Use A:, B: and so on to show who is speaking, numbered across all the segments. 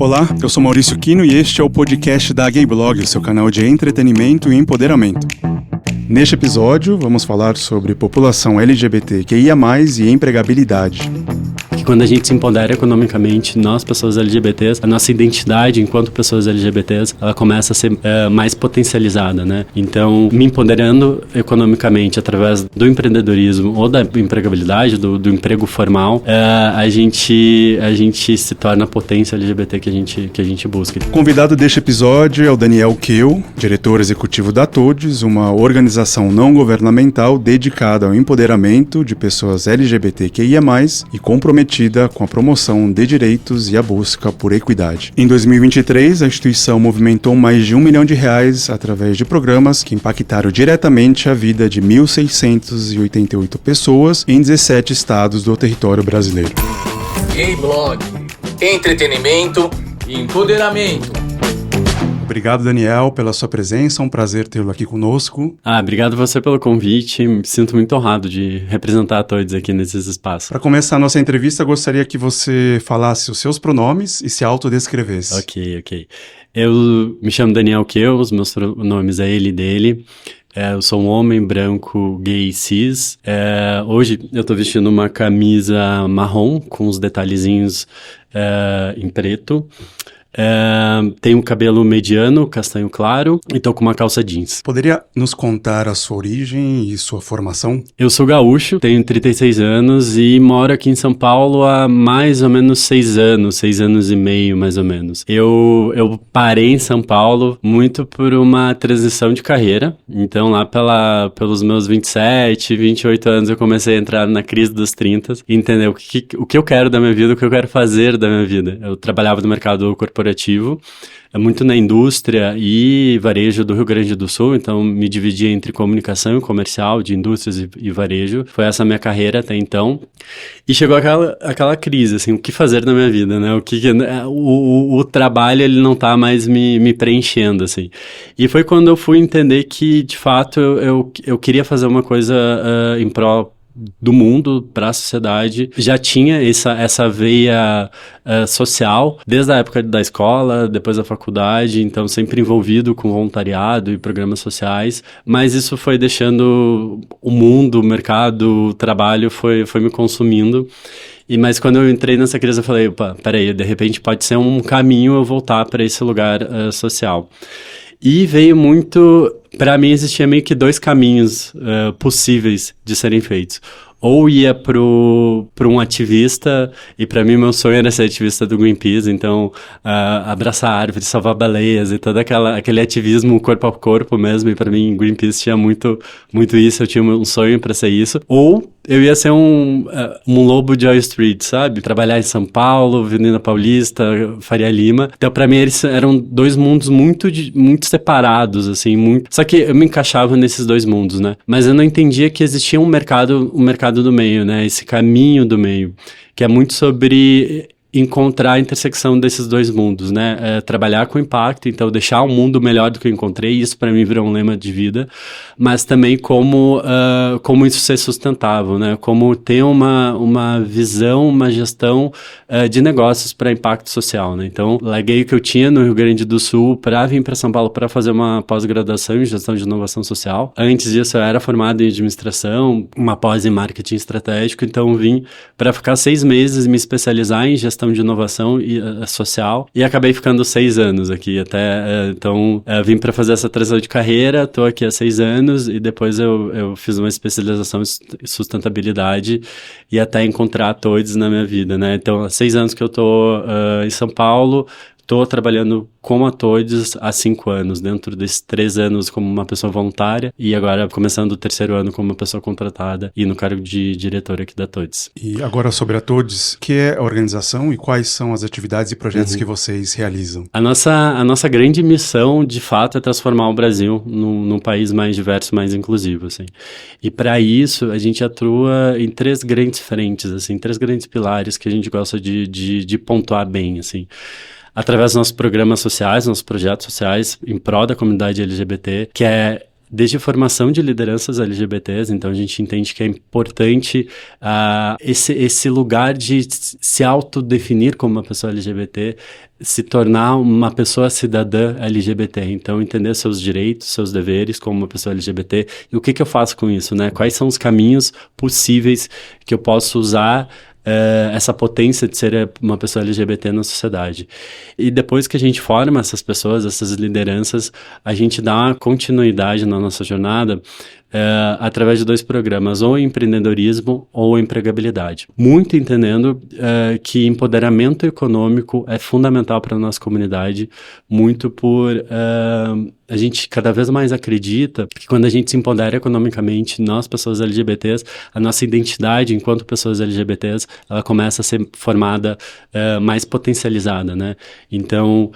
A: Olá, eu sou Maurício Quino e este é o podcast da Gayblog, o seu canal de entretenimento e empoderamento. Neste episódio, vamos falar sobre população LGBTQIA+, e empregabilidade.
B: Quando a gente se empodera economicamente, nós, pessoas LGBTs, a nossa identidade enquanto pessoas LGBTs, ela começa a ser mais potencializada, né? Então, me empoderando economicamente através do empreendedorismo ou da empregabilidade, do emprego formal, a gente se torna a potência LGBT que a gente busca.
A: O convidado deste episódio é o Daniel Kehl, diretor executivo da TODES, uma organização não governamental dedicada ao empoderamento de pessoas LGBTQIA+, e comprometida com a promoção de direitos e a busca por equidade. Em 2023, a instituição movimentou mais de R$1 milhão através de programas que impactaram diretamente a vida de 1.688 pessoas em 17 estados do território brasileiro.
C: Gayblog, entretenimento e empoderamento.
A: Obrigado, Daniel, pela sua presença, é um prazer tê-lo aqui conosco.
B: Obrigado você pelo convite, me sinto muito honrado de representar a todos aqui nesses espaços.
A: Para começar a nossa entrevista, gostaria que você falasse os seus pronomes e se autodescrevesse.
B: Ok. Eu me chamo Daniel Kehl, os meus pronomes é ele e dele. Eu sou um homem branco, gay, cis. Hoje eu tô vestindo uma camisa marrom com os detalhezinhos em preto. Tenho um cabelo mediano, castanho claro, e tô com uma calça jeans.
A: Poderia nos contar a sua origem e sua formação?
B: Eu sou gaúcho, tenho 36 anos e moro aqui em São Paulo há mais ou menos 6 anos e meio, mais ou menos. Eu parei em São Paulo muito por uma transição de carreira, então lá pelos meus 27, 28 anos eu comecei a entrar na crise dos 30, entender o que eu quero da minha vida, o que eu quero fazer da minha vida. Eu trabalhava no mercado corporativo, muito na indústria e varejo do Rio Grande do Sul, então me dividia entre comunicação e comercial, de indústrias e varejo. Foi essa a minha carreira até então. E chegou aquela crise, assim, o que fazer na minha vida, né? O trabalho, ele não tá mais me preenchendo, assim. E foi quando eu fui entender que, de fato, eu queria fazer uma coisa em prol do mundo para a sociedade. Já tinha essa veia social desde a época da escola, depois da faculdade, então sempre envolvido com voluntariado e programas sociais, mas isso foi deixando o mundo, o mercado, o trabalho foi me consumindo. Mas quando eu entrei nessa crise eu falei, opa, peraí, de repente pode ser um caminho eu voltar para esse lugar social. E veio muito... Para mim, existia meio que 2 caminhos possíveis de serem feitos. Ou ia para um ativista, e para mim meu sonho era ser ativista do Greenpeace, então abraçar árvores, salvar baleias e todo aquele ativismo corpo a corpo mesmo, e para mim Greenpeace tinha muito isso, eu tinha um sonho para ser isso. Ou eu ia ser um lobo de Wall Street, sabe? Trabalhar em São Paulo, Avenida Paulista, Faria Lima. Então, para mim, eles eram 2 mundos muito separados, assim, Só que eu me encaixava nesses 2 mundos, né? Mas eu não entendia que existia um mercado do meio, né? Esse caminho do meio, que é muito sobre encontrar a intersecção desses 2 mundos, né? Trabalhar com impacto, então deixar um mundo melhor do que eu encontrei, isso para mim virou um lema de vida, mas também como isso ser sustentável, né? Como ter uma visão, uma gestão de negócios para impacto social, né? Então, larguei o que eu tinha no Rio Grande do Sul para vir para São Paulo para fazer uma pós-graduação em gestão de inovação social. Antes disso, eu era formado em administração, uma pós em marketing estratégico, então vim para ficar 6 meses e me especializar em gestão de inovação e social, e acabei ficando 6 anos aqui até, então vim para fazer essa transição de carreira, tô aqui há 6 anos e depois eu fiz uma especialização em sustentabilidade e até encontrar a TODES na minha vida, né? Então há 6 anos que eu tô em São Paulo, tô trabalhando com a TODES há 5 anos, dentro desses 3 anos como uma pessoa voluntária e agora começando o 3º ano como uma pessoa contratada e no cargo de diretor aqui da TODES.
A: E agora sobre a TODES, o que é a organização e quais são as atividades e projetos que vocês realizam?
B: A nossa grande missão, de fato, é transformar o Brasil num país mais diverso, mais inclusivo, assim. E para isso, a gente atua em 3 grandes frentes, assim, 3 grandes pilares que a gente gosta de pontuar bem, assim. Através dos nossos programas sociais, nossos projetos sociais em prol da comunidade LGBT, que é desde formação de lideranças LGBTs, então a gente entende que é importante esse lugar de se autodefinir como uma pessoa LGBT, se tornar uma pessoa cidadã LGBT, então entender seus direitos, seus deveres como uma pessoa LGBT e o que eu faço com isso, né? Quais são os caminhos possíveis que eu posso usar essa potência de ser uma pessoa LGBT na sociedade. E depois que a gente forma essas pessoas, essas lideranças, a gente dá uma continuidade na nossa jornada através de 2 programas, ou empreendedorismo ou empregabilidade. Muito entendendo que empoderamento econômico é fundamental para a nossa comunidade, muito por a gente cada vez mais acredita que quando a gente se empodera economicamente, nós, pessoas LGBTs, a nossa identidade enquanto pessoas LGBTs, ela começa a ser formada mais potencializada, né? Então,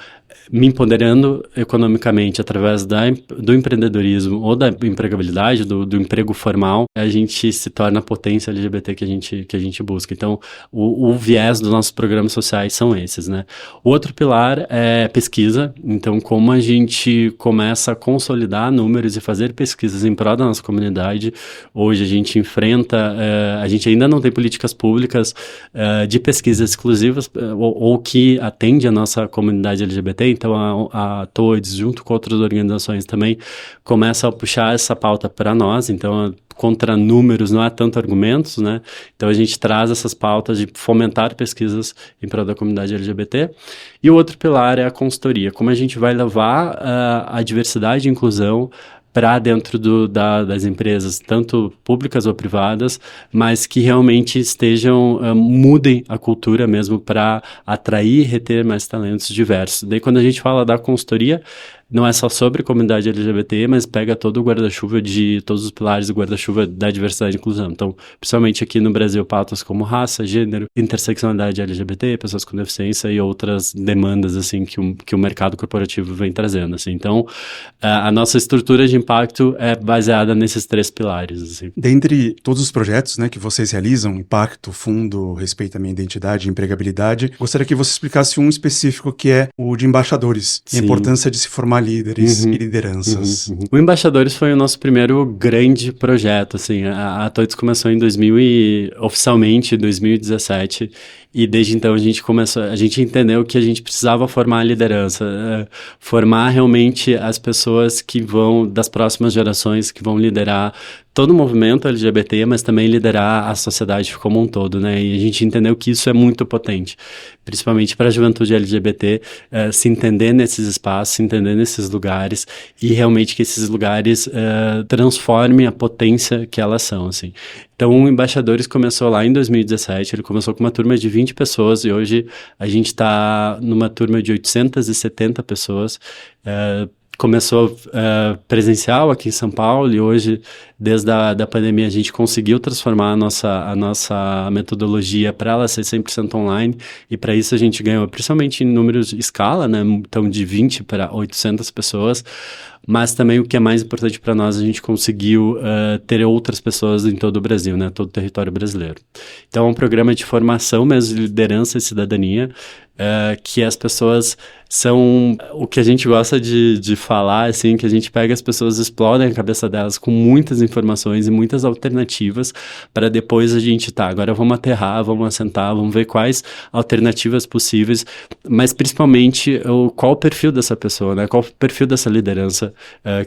B: me empoderando economicamente através do empreendedorismo ou da empregabilidade, do emprego formal, a gente se torna a potência LGBT que a gente busca. Então, o viés dos nossos programas sociais são esses, né? O outro pilar é pesquisa. Então, como a gente começa a consolidar números e fazer pesquisas em prol da nossa comunidade, hoje a gente enfrenta, a gente ainda não tem políticas públicas de pesquisas exclusivas ou que atende a nossa comunidade LGBT. Então, a TODES, junto com outras organizações também, começa a puxar essa pauta para nós. Então, contra números não há tanto argumentos, né? Então, a gente traz essas pautas de fomentar pesquisas em prol da comunidade LGBT. E o outro pilar é a consultoria. Como a gente vai levar a diversidade e inclusão para dentro das empresas, tanto públicas ou privadas, mas que realmente mudem a cultura mesmo para atrair e reter mais talentos diversos. Daí, quando a gente fala da consultoria, não é só sobre comunidade LGBT, mas pega todo o guarda-chuva de todos os pilares do guarda-chuva da diversidade e inclusão. Então, principalmente aqui no Brasil, pautas como raça, gênero, interseccionalidade LGBT, pessoas com deficiência e outras demandas, assim, que o mercado corporativo vem trazendo, assim. Então, a nossa estrutura de impacto é baseada nesses 3 pilares, assim.
A: Dentre todos os projetos, né, que vocês realizam, Impacto, Fundo, Respeito à Minha Identidade e Empregabilidade, gostaria que você explicasse um específico que é o de embaixadores, a importância de se formar líderes e lideranças.
B: O Embaixadores foi o nosso primeiro grande projeto, assim, a TODES começou oficialmente em 2017, e desde então a gente entendeu que a gente precisava formar a liderança, formar realmente as pessoas das próximas gerações que vão liderar todo o movimento LGBT, mas também liderar a sociedade como um todo, né? E a gente entendeu que isso é muito potente, principalmente para a juventude LGBT, se entender nesses espaços, se entender nesses lugares e realmente que esses lugares transformem a potência que elas são, assim. Então, o Embaixadores começou lá em 2017, ele começou com uma turma de 20 pessoas e hoje a gente está numa turma de 870 pessoas. Começou presencial aqui em São Paulo e hoje, desde a pandemia, a gente conseguiu transformar a nossa metodologia para ela ser 100% online, e para isso a gente ganhou, principalmente em números de escala, né? Então, de 20 para 800 pessoas, mas também o que é mais importante para nós, a gente conseguiu ter outras pessoas em todo o Brasil, né? Todo o território brasileiro. Então, é um programa de formação mesmo, de liderança e cidadania, que as pessoas são o que a gente gosta de falar, assim, que a gente pega as pessoas, explodem a cabeça delas com muitas informações e muitas alternativas para depois a gente, agora vamos aterrar, vamos assentar, vamos ver quais alternativas possíveis, mas principalmente qual o perfil dessa pessoa, né? Qual o perfil dessa liderança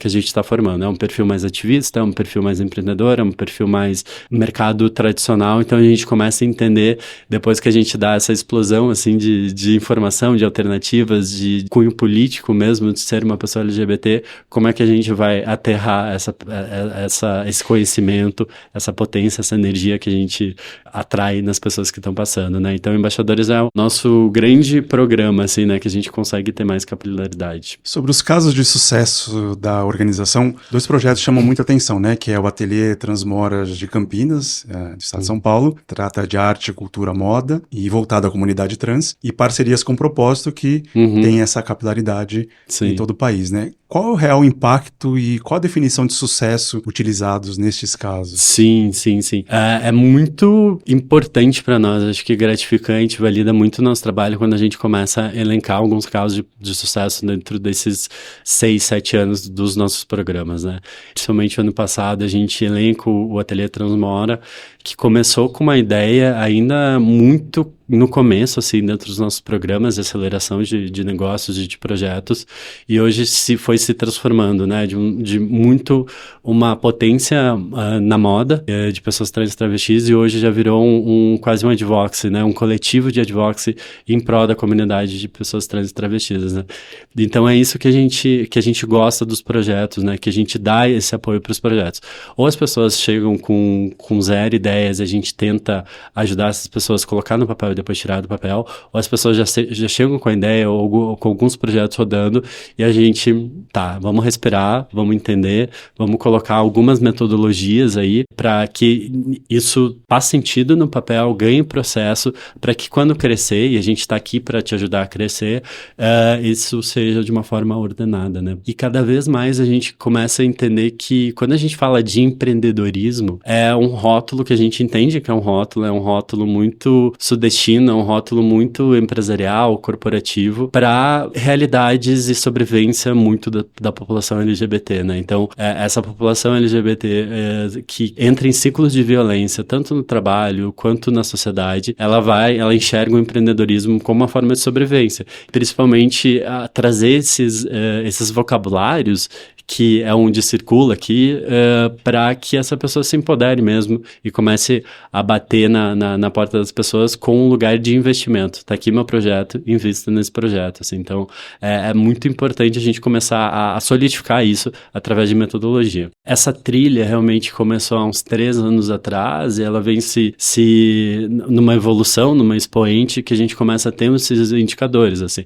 B: que a gente está formando. É um perfil mais ativista, é um perfil mais empreendedor, é um perfil mais mercado tradicional, então a gente começa a entender, depois que a gente dá essa explosão, assim, de informação, de alternativas, de cunho político mesmo, de ser uma pessoa LGBT, como é que a gente vai aterrar esse conhecimento, essa potência, essa energia que a gente atrai nas pessoas que estão passando, né? Então, Embaixadores é o nosso grande programa, assim, né? Que a gente consegue ter mais capilaridade.
A: Sobre os casos de sucesso da organização, 2 projetos chamam muita atenção, né? Que é o Ateliê Transmoras de Campinas, do estado de São Paulo, trata de arte, cultura, moda e voltado à comunidade trans, e parcerias com propósito que tem essa capilaridade em todo o país, né? Qual é o real impacto e qual a definição de sucesso utilizados nestes casos?
B: Sim. É muito importante para nós, acho que gratificante, valida muito o nosso trabalho quando a gente começa a elencar alguns casos de sucesso dentro desses 6, 7 anos dos nossos programas, né? Principalmente ano passado a gente elenca o Ateliê Transmora, que começou com uma ideia ainda muito no começo, assim, dentro dos nossos programas de aceleração de negócios e de projetos, e hoje foi se transformando, né, de muito uma potência na moda de pessoas trans e travestis, e hoje já virou quase um advocacy, né, um coletivo de advocacy em prol da comunidade de pessoas trans e travestis, né. Então é isso que a gente gosta dos projetos, né, que a gente dá esse apoio para os projetos. Ou as pessoas chegam com zero ideias e a gente tenta ajudar essas pessoas a colocar no papel e depois tirar do papel, ou as pessoas já chegam com a ideia ou com alguns projetos rodando e a gente, vamos respirar, vamos entender, vamos colocar algumas metodologias aí para que isso faça sentido no papel, ganhe processo, para que quando crescer, e a gente está aqui para te ajudar a crescer, isso seja de uma forma ordenada, né? E cada vez mais a gente começa a entender que quando a gente fala de empreendedorismo, é um rótulo que a gente entende que é um rótulo muito sudestino, é um rótulo muito empresarial, corporativo, para realidades e sobrevivência muito da população LGBT, né? Então, essa população LGBT que entra em ciclos de violência, tanto no trabalho quanto na sociedade, ela enxerga o empreendedorismo como uma forma de sobrevivência, principalmente a trazer esses vocabulários que é onde circula aqui, para que essa pessoa se empodere mesmo e comece a bater na porta das pessoas com um lugar de investimento. Tá aqui meu projeto, invista nesse projeto. Assim. Então, é muito importante a gente começar a solidificar isso através de metodologia. Essa trilha realmente começou há uns 3 anos atrás e ela vem numa evolução, numa expoente, que a gente começa a ter esses indicadores, assim.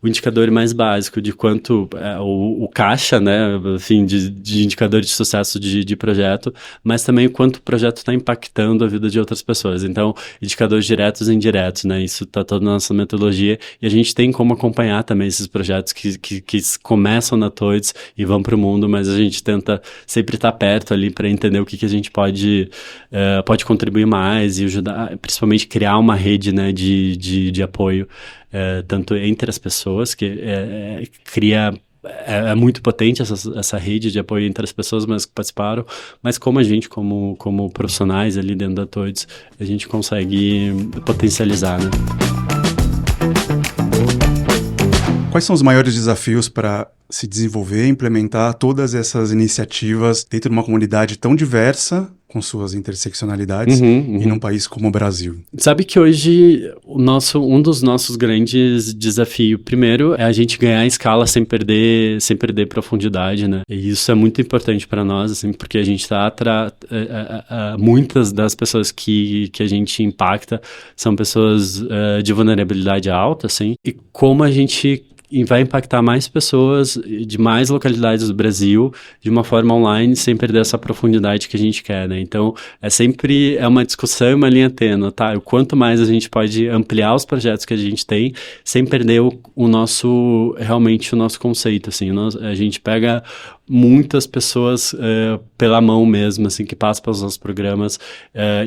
B: O indicador mais básico de quanto o caixa, né, enfim, de indicador de sucesso de projeto, mas também o quanto o projeto está impactando a vida de outras pessoas. Então, indicadores diretos e indiretos, né, isso está toda na nossa metodologia e a gente tem como acompanhar também esses projetos que começam na TODES e vão para o mundo, mas a gente tenta sempre estar perto ali para entender o que a gente pode contribuir mais e ajudar, principalmente criar uma rede, né, de apoio, tanto entre as pessoas, que cria... É muito potente essa rede de apoio entre as pessoas que participaram, mas como a gente, como profissionais ali dentro da TODES, a gente consegue potencializar, né?
A: Quais são os maiores desafios para se desenvolver e implementar todas essas iniciativas dentro de uma comunidade tão diversa, com suas interseccionalidades, e num país como o Brasil?
B: Sabe que hoje um dos nossos grandes desafios, primeiro, é a gente ganhar escala sem perder profundidade, né? E isso é muito importante para nós, assim, porque a gente está muitas das pessoas que a gente impacta são pessoas de vulnerabilidade alta, assim, e como a gente vai impactar mais pessoas de mais localidades do Brasil de uma forma online, sem perder essa profundidade que a gente quer, né? Então, sempre uma discussão e uma linha tênue, tá? O quanto mais a gente pode ampliar os projetos que a gente tem, sem perder realmente o nosso conceito, assim. A gente pega muitas pessoas pela mão mesmo, assim, que passam pelos nossos programas,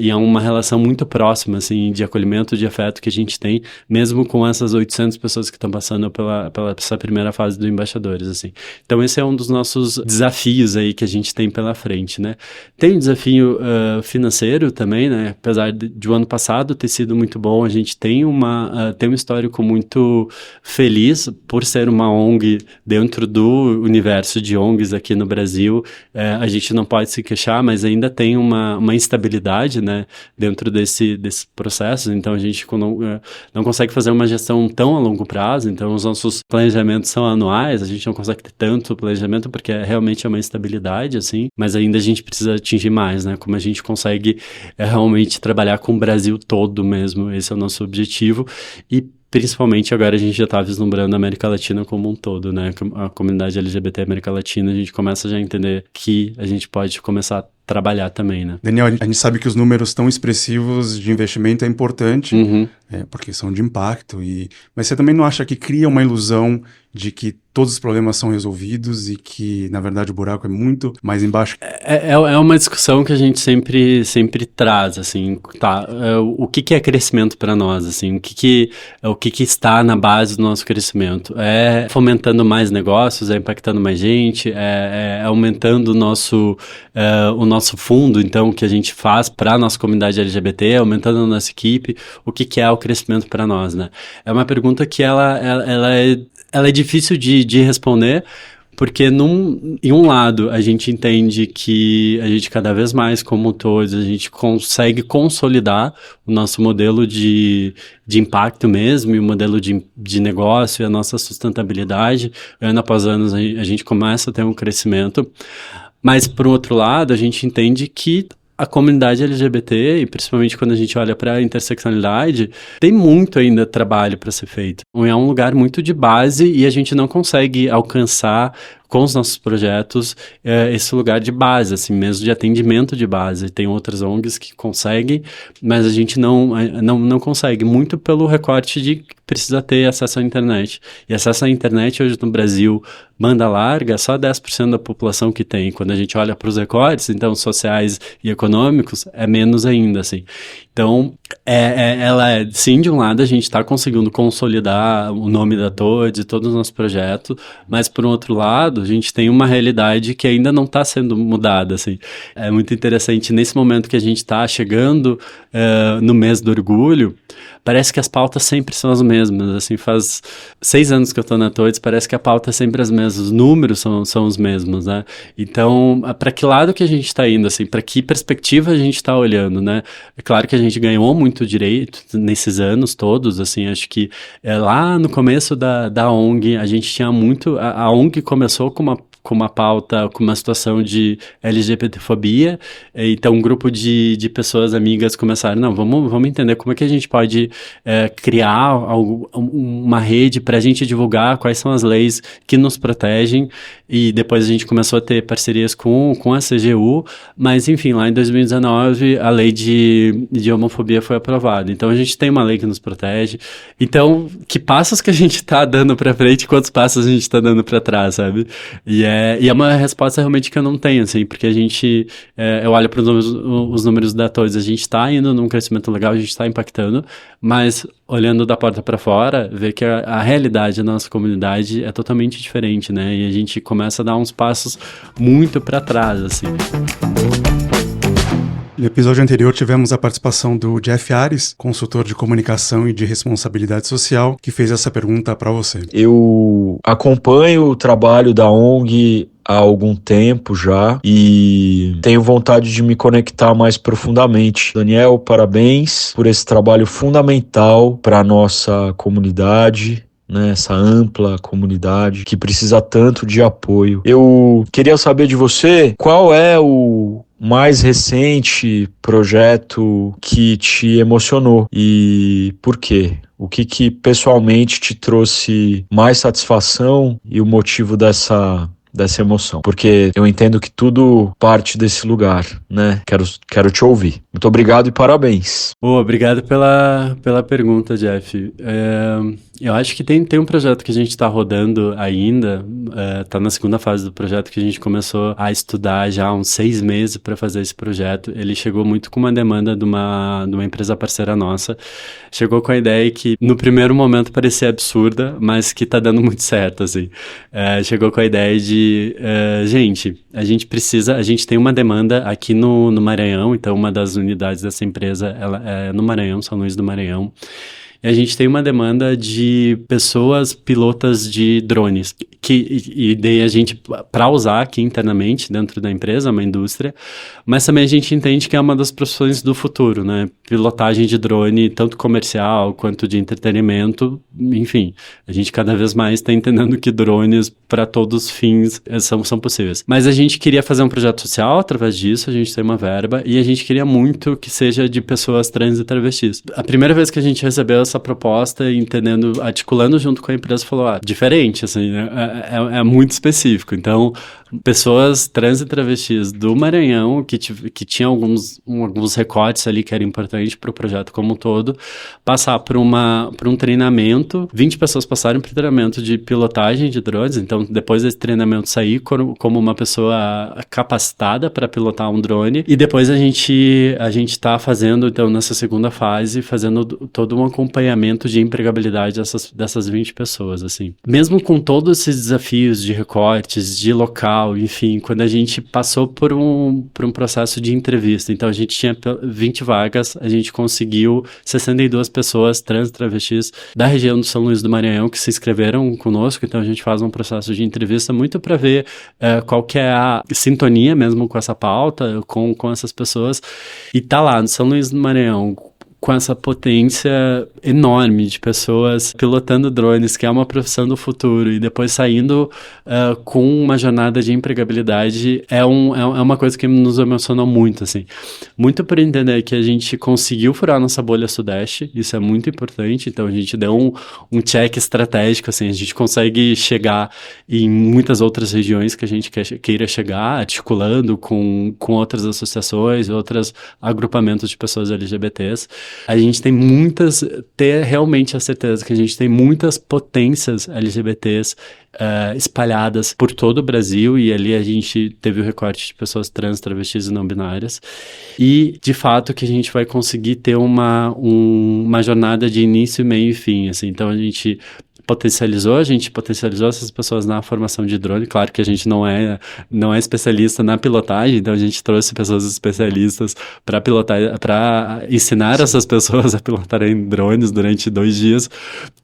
B: e é uma relação muito próxima, assim, de acolhimento, de afeto que a gente tem, mesmo com essas 800 pessoas que estão passando pela essa primeira fase do Embaixadores, assim. Então, esse é um dos nossos desafios aí que a gente tem pela frente, né? Tem um desafio financeiro também, né? Apesar de o ano passado ter sido muito bom, a gente tem um histórico muito feliz por ser uma ONG dentro do universo de ONGs aqui no Brasil. A gente não pode se queixar, mas ainda tem uma instabilidade, né, dentro desse processo. Então a gente não consegue fazer uma gestão tão a longo prazo. Então os nossos planejamentos são anuais, a gente não consegue ter tanto planejamento porque realmente é uma instabilidade, assim, mas ainda a gente precisa atingir mais, né, como a gente consegue realmente trabalhar com o Brasil todo mesmo. Esse é o nosso objetivo e principalmente agora a gente já está vislumbrando a América Latina como um todo, né? A comunidade LGBT América Latina, a gente começa já a entender que a gente pode começar a trabalhar também, né?
A: Daniel, a gente sabe que os números tão expressivos de investimento é importante, porque são de impacto, mas você também não acha que cria uma ilusão de que todos os problemas são resolvidos e que, na verdade, o buraco é muito mais embaixo?
B: É uma discussão que a gente sempre traz, assim, o que é crescimento para nós, assim, o que está na base do nosso crescimento? É fomentando mais negócios, é impactando mais gente, é aumentando o nosso fundo, então, que a gente faz para a nossa comunidade LGBT, aumentando a nossa equipe, o que é o crescimento para nós, né? É uma pergunta que ela é difícil de responder, porque em um lado a gente entende que a gente cada vez mais, como todos, a gente consegue consolidar o nosso modelo de impacto mesmo, e o modelo de negócio e a nossa sustentabilidade. Ano após ano a gente começa a ter um crescimento, mas por outro lado a gente entende que a comunidade LGBT, e principalmente quando a gente olha para a interseccionalidade, tem muito ainda trabalho para ser feito. É um lugar muito de base e a gente não consegue alcançar com os nossos projetos esse lugar de base, assim, mesmo de atendimento de base. Tem outras ONGs que conseguem, mas a gente não consegue, muito pelo recorte de que precisa ter acesso à internet. E acesso à internet hoje no Brasil, banda larga, só 10% da população que tem. Quando a gente olha para os recortes, então, sociais e econômicos, é menos ainda, assim. Então, sim, de um lado a gente está conseguindo consolidar o nome da TODES e todos os nossos projetos, mas por um outro lado, a gente tem uma realidade que ainda não está sendo mudada, assim. É muito interessante, nesse momento que a gente está chegando no mês do orgulho, parece que as pautas sempre são as mesmas, assim, faz 6 anos que eu estou na TODES, parece que a pauta é sempre as mesmas, os números são os mesmos, né? Então, para que lado que a gente está indo, assim, para que perspectiva a gente está olhando, né? É claro que a gente ganhou muito direito nesses anos todos, assim, acho que lá no começo da ONG, a gente tinha muito, a ONG começou com uma pauta, com uma situação de LGBTfobia, então um grupo de pessoas amigas começaram, não, vamos entender como é que a gente pode criar uma rede para a gente divulgar quais são as leis que nos protegem, e depois a gente começou a ter parcerias com a CGU, mas enfim, lá em 2019 a lei de homofobia foi aprovada, então a gente tem uma lei que nos protege, então que passos que a gente está dando para frente e quantos passos a gente está dando para trás, sabe? E é uma resposta realmente que eu não tenho, assim, porque a gente, eu olho para os números da TODES, a gente está indo num crescimento legal, a gente está impactando, mas olhando da porta para fora, ver que a realidade da nossa comunidade é totalmente diferente, né? E a gente começa a dar uns passos muito para trás, assim.
A: No episódio anterior tivemos a participação do Jeff Ares, consultor de comunicação e de responsabilidade social, que fez essa pergunta para você.
D: Eu acompanho o trabalho da ONG há algum tempo já e tenho vontade de me conectar mais profundamente. Daniel, parabéns por esse trabalho fundamental para a nossa comunidade, né, essa ampla comunidade que precisa tanto de apoio. Eu queria saber de você qual é o mais recente projeto que te emocionou e por quê? O que pessoalmente te trouxe mais satisfação e o motivo dessa emoção? Porque eu entendo que tudo parte desse lugar, né? Quero te ouvir. Muito obrigado e parabéns.
B: Obrigado pela pergunta, Jeff. Eu acho que tem um projeto que a gente está rodando ainda, está na segunda fase do projeto, que a gente começou a estudar já há uns 6 meses para fazer esse projeto. Ele chegou muito com uma demanda de uma empresa parceira nossa. Chegou com a ideia que no primeiro momento parecia absurda, mas que está dando muito certo, assim. Chegou com a ideia de, gente, a gente tem uma demanda aqui no Maranhão, então uma das unidades dessa empresa ela é no Maranhão, São Luís do Maranhão. E a gente tem uma demanda de pessoas pilotas de drones, e daí a gente, para usar aqui internamente dentro da empresa, uma indústria, mas também a gente entende que é uma das profissões do futuro, né? Pilotagem de drone, tanto comercial quanto de entretenimento, enfim, a gente cada vez mais está entendendo que drones, para todos os fins, são possíveis. Mas a gente queria fazer um projeto social através disso, a gente tem uma verba, e a gente queria muito que seja de pessoas trans e travestis. A primeira vez que a gente recebeu essa proposta, entendendo, articulando junto com a empresa, falou, diferente, assim, é muito específico. Então, pessoas trans e travestis do Maranhão, que tinham alguns recortes ali que era importante para o projeto como um todo, passar por um treinamento. 20 pessoas passaram por treinamento de pilotagem de drones, então depois desse treinamento sair como uma pessoa capacitada para pilotar um drone, e depois a gente está fazendo, então, nessa segunda fase, fazendo todo um acompanhamento de empregabilidade dessas 20 pessoas, assim. Mesmo com todos esses desafios de recortes, de local, enfim, quando a gente passou por um processo de entrevista, então a gente tinha 20 vagas, a gente conseguiu 62 pessoas trans, travestis da região do São Luís do Maranhão que se inscreveram conosco, então a gente faz um processo de entrevista muito para ver qual que é a sintonia mesmo com essa pauta, com essas pessoas, e tá lá no São Luís do Maranhão, com essa potência enorme de pessoas pilotando drones, que é uma profissão do futuro, e depois saindo com uma jornada de empregabilidade, é uma coisa que nos emocionou muito, assim. Muito por entender que a gente conseguiu furar nossa bolha sudeste, isso é muito importante, então a gente deu um check estratégico, assim, a gente consegue chegar em muitas outras regiões que a gente queira chegar, articulando com outras associações, outros agrupamentos de pessoas LGBTs. A gente tem ter realmente a certeza que a gente tem muitas potências LGBTs espalhadas por todo o Brasil, e ali a gente teve o recorte de pessoas trans, travestis e não binárias, e de fato que a gente vai conseguir ter uma jornada de início, meio e fim, assim. Então a gente potencializou essas pessoas na formação de drone. Claro que a gente não é especialista na pilotagem, então a gente trouxe pessoas especialistas para pilotar, para ensinar essas pessoas a pilotarem drones durante 2 dias.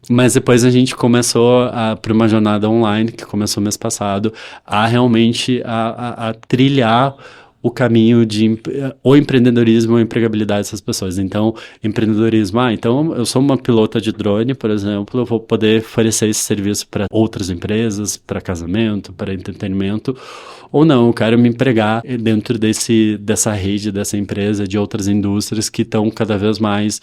B: Mas depois a gente começou por uma jornada online, que começou mês passado, a realmente a trilhar o caminho de o empreendedorismo ou empregabilidade dessas pessoas. Então, empreendedorismo, então eu sou uma pilota de drone, por exemplo, eu vou poder oferecer esse serviço para outras empresas, para casamento, para entretenimento, ou não, eu quero me empregar dentro dessa rede, dessa empresa, de outras indústrias que estão cada vez mais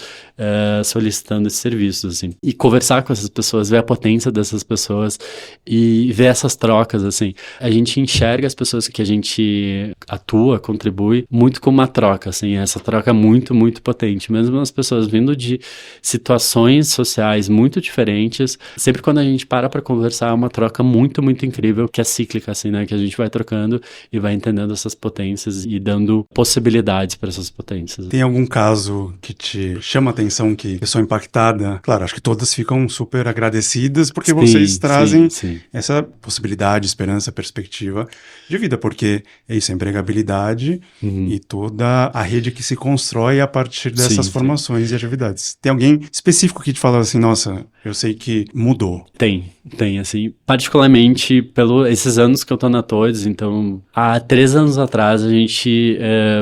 B: solicitando esses serviços, assim. E conversar com essas pessoas, ver a potência dessas pessoas e ver essas trocas, assim. A gente enxerga as pessoas que a gente atua, contribui, muito com uma troca, assim, essa troca muito, muito potente, mesmo as pessoas vindo de situações sociais muito diferentes, sempre quando a gente para conversar, é uma troca muito, muito incrível, que é cíclica, assim, né, que a gente vai trocando e vai entendendo essas potências e dando possibilidades para essas potências.
A: Tem algum caso que te chama a atenção, que a pessoa impactada, claro, acho que todas ficam super agradecidas, porque vocês trazem essa possibilidade, esperança, perspectiva de vida, porque é isso, a empregabilidade e toda a rede que se constrói a partir dessas formações e atividades. Tem alguém específico que te fala assim, nossa, eu sei que mudou? Tem,
B: assim, particularmente esses anos que eu tô na Todes, então, há 3 anos atrás a gente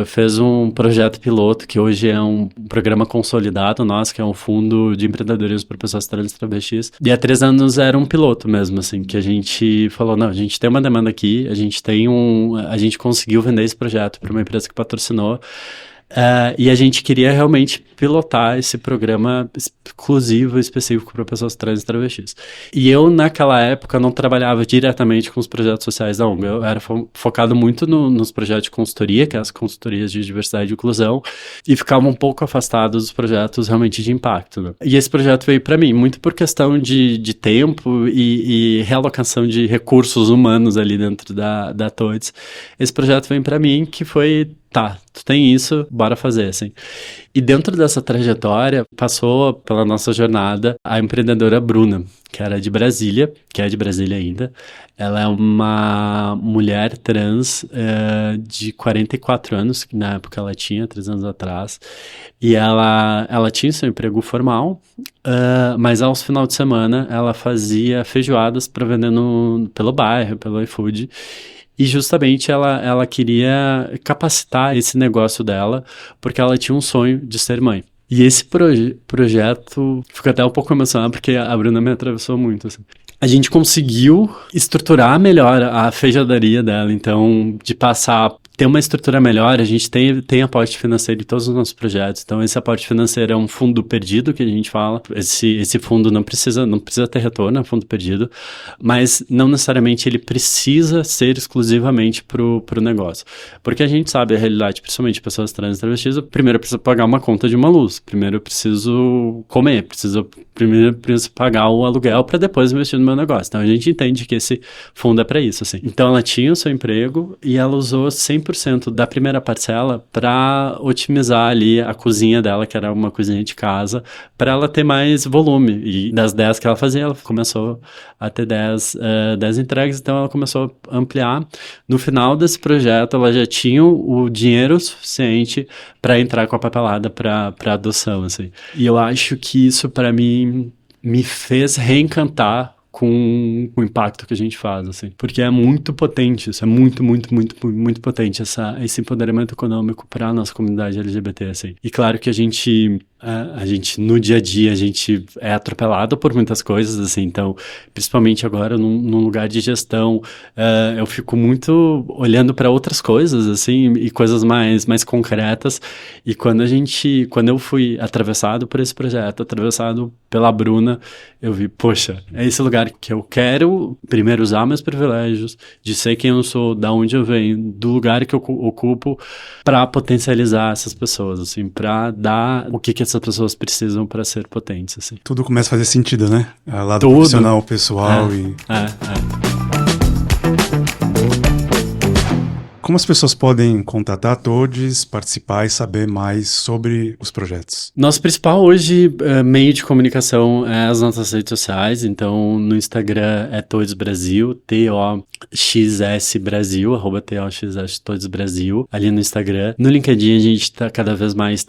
B: fez um projeto piloto, que hoje é um programa consolidado nosso, que é um fundo de empreendedorismo para pessoas trans e travestis, e há 3 anos era um piloto mesmo, assim, que a gente falou, não, a gente tem uma demanda aqui, a gente conseguiu vender esse projeto para uma empresa que patrocinou, e a gente queria realmente pilotar esse programa exclusivo, específico para pessoas trans e travestis. E eu, naquela época, não trabalhava diretamente com os projetos sociais da ONG. Eu era focado muito nos projetos de consultoria, que é as consultorias de diversidade e inclusão, e ficava um pouco afastado dos projetos realmente de impacto, né? E esse projeto veio para mim, muito por questão de tempo e realocação de recursos humanos ali dentro da Todes. Esse projeto veio para mim, que foi, tu tem isso, bora fazer, assim. E dentro dessa trajetória, passou pela nossa jornada a empreendedora Bruna, que era de Brasília, que é de Brasília ainda. Ela é uma mulher trans de 44 anos, que na época ela tinha, 3 anos atrás, e ela tinha seu emprego formal, mas aos finais de semana ela fazia feijoadas para vender pelo bairro, pelo iFood. E justamente ela queria capacitar esse negócio dela, porque ela tinha um sonho de ser mãe. E esse projeto, fico até um pouco emocionado, porque a Bruna me atravessou muito, assim. A gente conseguiu estruturar melhor a feijadaria dela, então, de passar ter uma estrutura melhor, a gente tem aporte financeiro em todos os nossos projetos. Então, esse aporte financeiro é um fundo perdido, que a gente fala. Esse fundo não precisa ter retorno, é um fundo perdido, mas não necessariamente ele precisa ser exclusivamente pro negócio. Porque a gente sabe a realidade, principalmente pessoas trans e travestis, primeiro eu preciso pagar uma conta de uma luz, primeiro eu preciso comer, primeiro eu preciso pagar o aluguel para depois investir no meu negócio. Então, a gente entende que esse fundo é para isso, assim. Então, ela tinha o seu emprego e ela usou 100% da primeira parcela para otimizar ali a cozinha dela, que era uma cozinha de casa, para ela ter mais volume. E das 10 que ela fazia, ela começou a ter 10 entregas, então ela começou a ampliar. No final desse projeto, ela já tinha o dinheiro suficiente para entrar com a papelada para adoção, assim. E eu acho que isso, para mim, me fez reencantar com o impacto que a gente faz, assim. Porque é muito potente, isso é muito, muito, muito, muito potente, esse empoderamento econômico para a nossa comunidade LGBT, assim. E claro que a gente, no dia a dia, a gente é atropelado por muitas coisas, assim, então, principalmente agora num lugar de gestão, eu fico muito olhando para outras coisas, assim, e coisas mais concretas, e quando eu fui atravessado por esse projeto, atravessado pela Bruna, eu vi, poxa, é esse lugar que eu quero primeiro usar meus privilégios, de ser quem eu sou, da onde eu venho, do lugar que eu ocupo, para potencializar essas pessoas, assim, para dar o que essas pessoas precisam para ser potentes, assim.
A: Tudo começa a fazer sentido, né? Lado profissional, pessoal e... Como as pessoas podem contatar todos, participar e saber mais sobre os projetos?
B: Nosso principal hoje meio de comunicação é as nossas redes sociais. Então, no Instagram é Todes Brasil, TOXS Brasil, @TOXS Todes Brasil, ali no Instagram. No LinkedIn a gente cada vez mais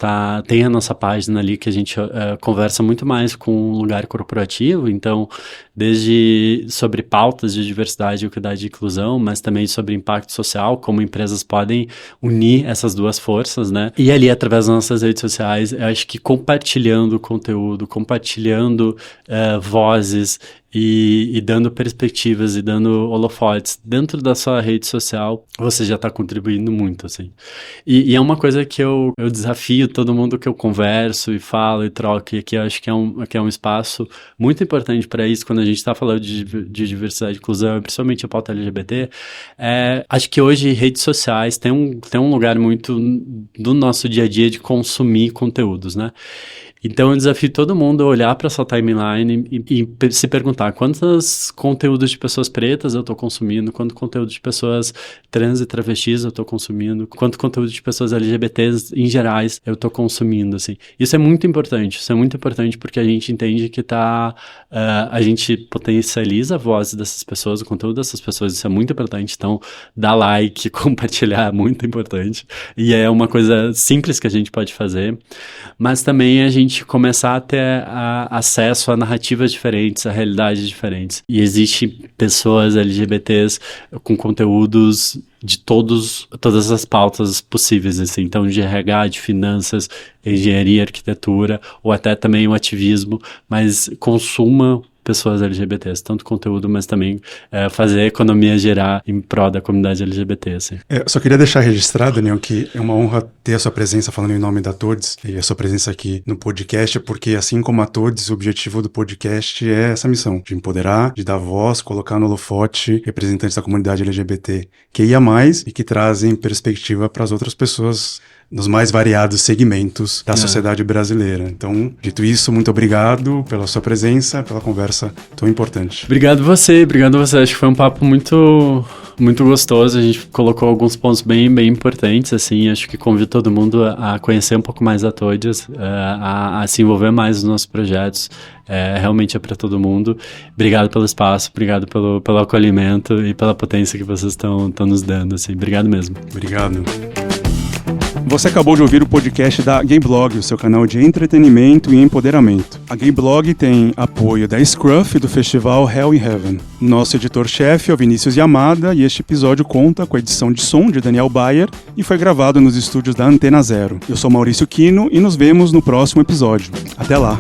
B: tem a nossa página ali que a gente conversa muito mais com o lugar corporativo. Então, desde sobre pautas de diversidade, equidade e inclusão, mas também sobre impacto social, como empresas podem unir essas duas forças, né? E ali, através das nossas redes sociais, eu acho que compartilhando conteúdo, compartilhando vozes e dando perspectivas e dando holofotes dentro da sua rede social, você já está contribuindo muito, assim. E é uma coisa que eu desafio todo mundo que eu converso e falo e troco, e aqui eu acho que é um espaço muito importante para isso, quando a gente está falando de diversidade e inclusão, principalmente a pauta LGBT, acho que hoje redes sociais tem um lugar muito do nosso dia a dia de consumir conteúdos, né? Então eu desafio todo mundo a olhar para essa timeline e se perguntar quantos conteúdos de pessoas pretas eu estou consumindo, quanto conteúdo de pessoas trans e travestis eu estou consumindo, quanto conteúdo de pessoas LGBTs em gerais eu estou consumindo, assim. Isso é muito importante porque a gente entende que a gente potencializa a voz dessas pessoas, o conteúdo dessas pessoas, isso é muito importante. Então dar like, compartilhar é muito importante e é uma coisa simples que a gente pode fazer, mas também a gente começar a ter acesso a narrativas diferentes, a realidades diferentes. E existem pessoas LGBTs com conteúdos de todas as pautas possíveis, assim. Então, de RH, de finanças, engenharia, arquitetura, ou até também o ativismo, mas consuma pessoas LGBTs, tanto conteúdo, mas também fazer a economia girar em prol da comunidade LGBT, assim.
A: Eu só queria deixar registrado, Daniel, que é uma honra ter a sua presença falando em nome da Todes e a sua presença aqui no podcast, porque assim como a Todes, o objetivo do podcast é essa missão, de empoderar, de dar voz, colocar no holofote representantes da comunidade LGBT que ia mais e que trazem perspectiva para as outras pessoas nos mais variados segmentos da sociedade brasileira. Então, dito isso, muito obrigado pela sua presença, pela conversa tão importante.
B: Obrigado você. Acho que foi um papo muito, muito gostoso. A gente colocou alguns pontos bem importantes, assim. Acho que convido todo mundo a conhecer um pouco mais a Todes, a se envolver mais nos nossos projetos. Realmente é para todo mundo. Obrigado pelo espaço, obrigado pelo acolhimento e pela potência que vocês estão nos dando, assim. Obrigado mesmo.
A: Obrigado. Você acabou de ouvir o podcast da Gayblog, o seu canal de entretenimento e empoderamento. A Gayblog tem apoio da Scruff e do festival Hell in Heaven. Nosso editor-chefe é o Vinícius Yamada e este episódio conta com a edição de som de Daniel Bayer e foi gravado nos estúdios da Antena Zero. Eu sou Maurício Quino e nos vemos no próximo episódio. Até lá!